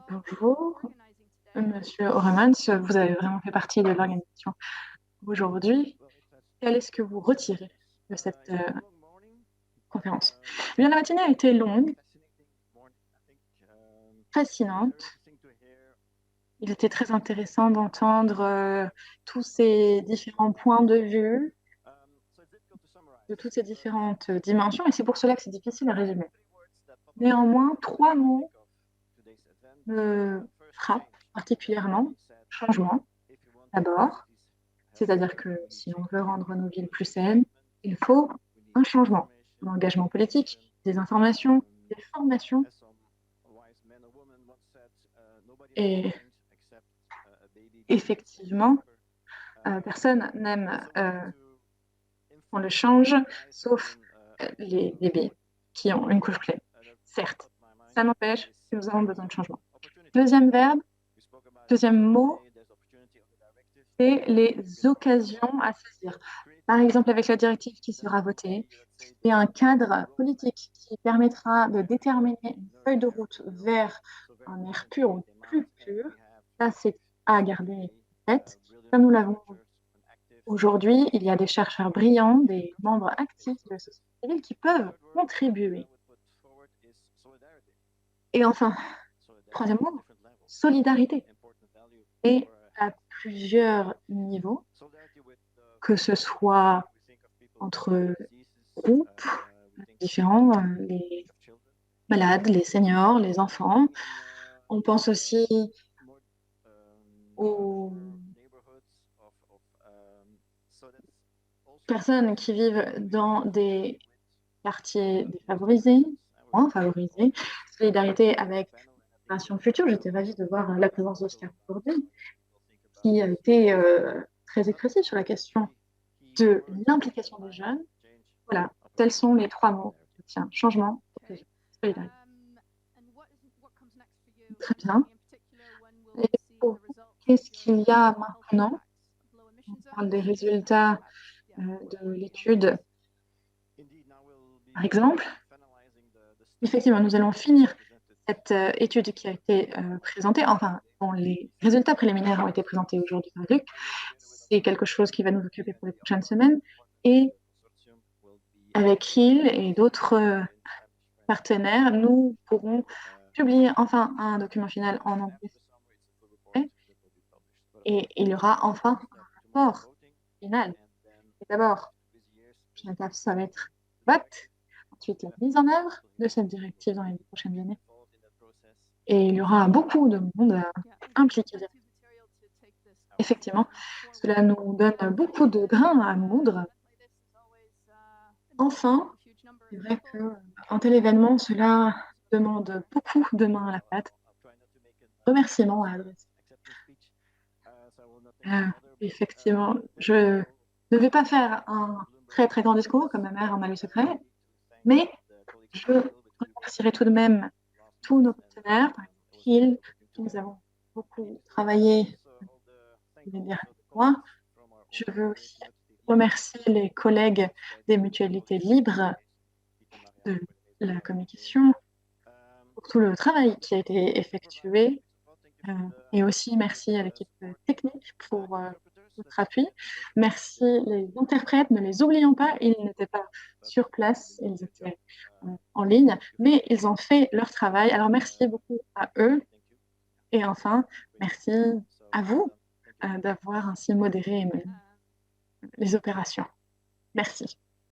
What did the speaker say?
Pour vous, Monsieur Oremans, vous avez vraiment fait partie de l'organisation aujourd'hui. Quel est-ce que vous retirez de cette conférence? Eh bien, la matinée a été longue, fascinante. Il était très intéressant d'entendre tous ces différents points de vue, de toutes ces différentes dimensions, et c'est pour cela que c'est difficile à résumer. Néanmoins, trois mots me frappent particulièrement. Changement, d'abord, c'est-à-dire que si on veut rendre nos villes plus saines, il faut un changement, un engagement politique, des informations, des formations. Et effectivement, personne n'aime qu'on le change, sauf les bébés qui ont une couche clé. Certes, ça n'empêche que nous avons besoin de changement. Deuxième verbe, deuxième mot, c'est les occasions à saisir. Par exemple, avec la directive qui sera votée, c'est un cadre politique qui permettra de déterminer une feuille de route vers un air pur ou plus pur. Ça, c'est à garder en tête. Comme nous l'avons aujourd'hui, il y a des chercheurs brillants, des membres actifs de la société civile qui peuvent contribuer. Et enfin, troisième mot, solidarité. Et à plusieurs niveaux, que ce soit entre groupes différents, les malades, les seniors, les enfants. On pense aussi aux personnes qui vivent dans des quartiers défavorisés, moins favorisés. Solidarité avec la génération future. J'étais ravie de voir la présence d'Oscar aujourd'hui, qui a été très expressif sur la question de l'implication des jeunes. Voilà, tels sont les trois mots. Tiens, changement, solidarité. Très bien. Et pour vous, qu'est-ce qu'il y a maintenant? On parle des résultats de l'étude, par exemple. Effectivement, nous allons finir cette étude qui a été présentée. Enfin, bon, les résultats préliminaires ont été présentés aujourd'hui par Luc. C'est quelque chose qui va nous occuper pour les prochaines semaines. Et avec Hill et d'autres partenaires, nous pourrons publier enfin un document final en anglais. Et il y aura enfin un rapport final. Et d'abord, une étape, ça va être vote. Ensuite, la mise en œuvre de cette directive dans les prochaines années. Et il y aura beaucoup de monde impliqué. Effectivement, cela nous donne beaucoup de grains à moudre. Enfin, c'est vrai qu'un tel événement, cela demande beaucoup de mains à la pâte. Remerciements à adresser. Effectivement, je ne vais pas faire un très très grand discours comme ma mère en a le secret, mais je remercierai tout de même tous nos partenaires, par exemple Hill, nous avons beaucoup travaillé, je vais dire moi. Je veux aussi remercier les collègues des mutualités libres de la communication pour tout le travail qui a été effectué. Et aussi merci à l'équipe technique pour votre appui. Merci les interprètes, ne les oublions pas, ils n'étaient pas sur place, ils étaient en ligne, mais ils ont fait leur travail. Alors merci beaucoup à eux. Et enfin, merci à vous d'avoir ainsi modéré les opérations. Merci.